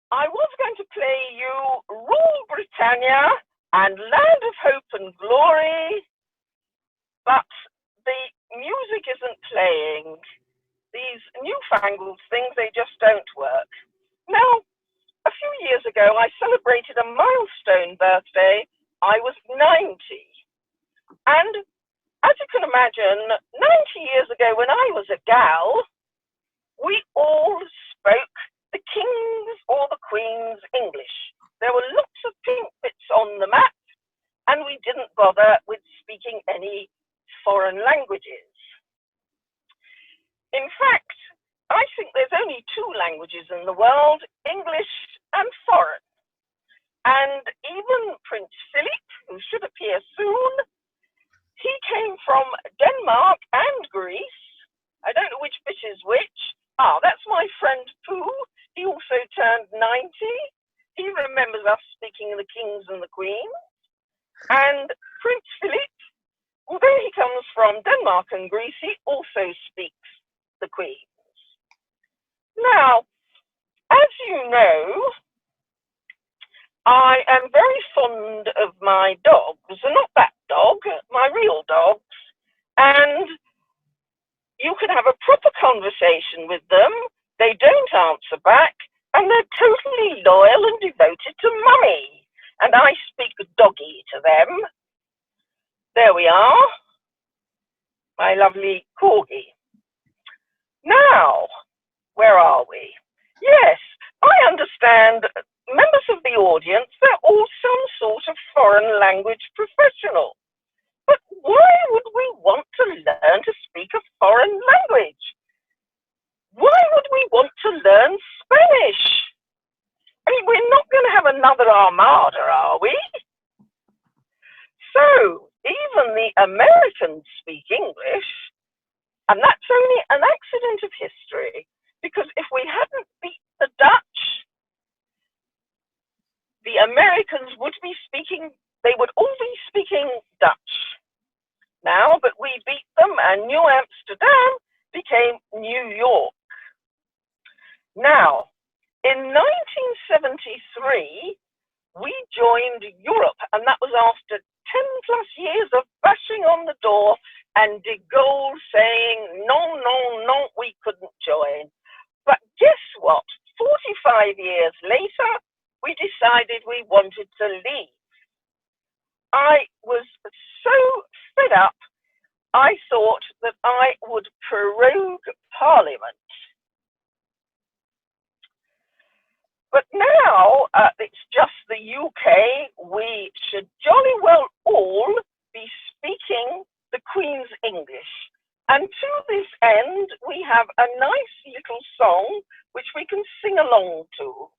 I was going to play you Rule Britannia and Land of Hope and Glory, but the music isn't playing. These newfangled things, they just don't work. Now, a few years ago, I celebrated a milestone birthday. I was 90. And as you can imagine, 90 years ago when I was a gal, we all spoke the King's or the Queen's English. There were lots of pink bits on the map, and we didn't bother with speaking any foreign languages. In fact, I think there's only two languages in the world, English and foreign. And even Prince Philip, who should appear soon, he came from Denmark and Greece. I don't know which bit is which. That's my friend Pooh. He also turned 90. He remembers us speaking the kings and the queens. And Prince Philip, although he comes from Denmark and Greece, he also speaks the queens. Now, as you know, I am very fond of my dogs, and not that dog, my real dogs, and you can have a proper conversation with them. They don't answer back, and they're totally loyal and devoted to mummy. And I speak doggy to them. There we are, my lovely corgi. Now, where are we? Yes, I understand members of the audience, they're all some sort of foreign language professional. But why would we want to learn to speak a foreign language? Why would we want to learn Spanish? I mean, we're not going to have another armada, are we? So, even the Americans speak English, and that's only an accident of history, because if we hadn't beat the Dutch, the Americans would be speaking, they would all be speaking Dutch now, but we beat them, and New Amsterdam became New York. Now, in 1973, we joined Europe, and that was after 10 plus years of bashing on the door and de Gaulle saying, no, no, no, we couldn't join. But guess what? 45 years later, we decided we wanted to leave. I was so fed up, I thought that I would prorogue Parliament. But now it's just the UK, we should jolly well all be speaking the Queen's English. And to this end, we have a nice little song which we can sing along to.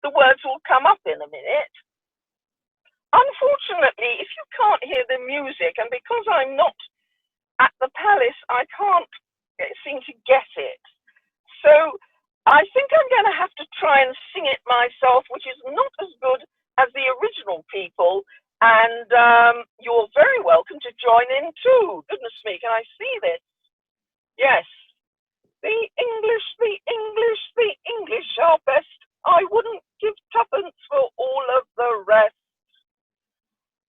The words will come up in a minute. Unfortunately, if you can't hear the music, and because I'm not at the palace, I can't seem to get it. So I think I'm going to have to try and sing it myself, which is not as good as the original people. And you're very welcome to join in too. Goodness me, can I see this? Yes. The English, the English, the English are best. I wouldn't give tuppence for all of the rest.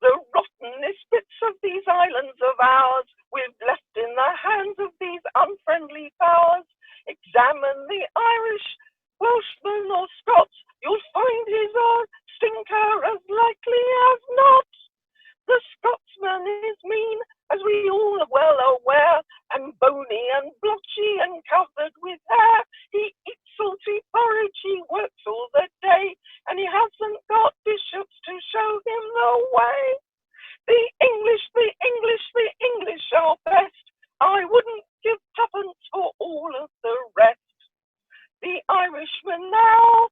The rottenest bits of these islands of ours we've left in the hands of these unfriendly powers. Examine the Irish, Welshman or Scots, you'll find he's a stinker as likely as not. The Scotsman is mean, as we all are well aware, and bony and blotchy and covered with hair. He eats salty porridge, he works all the day, and he hasn't got bishops to show him other way. The English, the English, the English are best. I wouldn't give tuppence for all of the rest. The Irishman now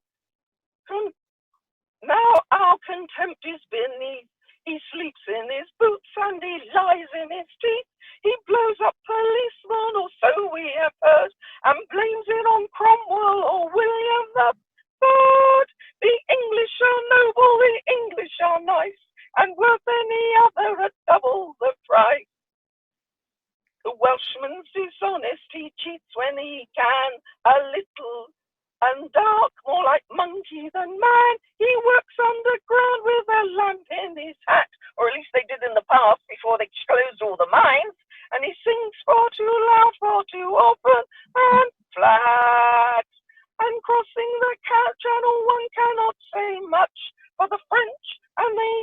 our contempt is beneath. He sleeps in his boots and he lies in his teeth. He blows up policemen, or so we have heard, and blames it on Cromwell or William the Third. The English are noble, the English are nice, and worth any other at double the price. The Welshman's dishonest, he cheats when he can, a little and dark, more like monkey than man. He works underground with a lamp in his hat, or at least they did in the past before they closed all the mines, and he sings far too loud, far too often, and flat. And crossing the channel, one cannot say much for the French and the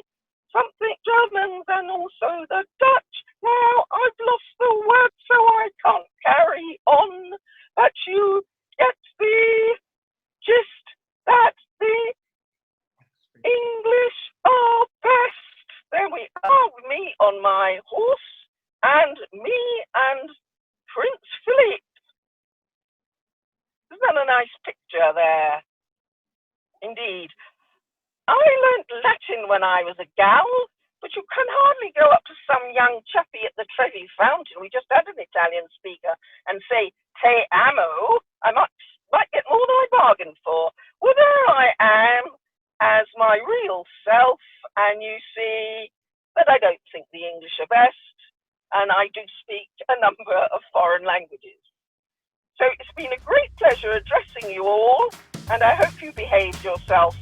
something Germans and also the Dutch. Now I've lost the word, so I can't carry on, but you get the gist that the English are best. There we are, me on my horse, and me and Prince Philip. Isn't that a nice picture there? Indeed. I learnt Latin when I was a gal, but you can hardly go up to some young chappie at the Trevi Fountain, we just had an Italian speaker, and say, te amo. I might get more than I bargained for. Well, there I am as my real self, and you see that I don't think the English are best, and I do speak a number of foreign languages. So it's been a great pleasure addressing you all, and I hope you behaved yourself.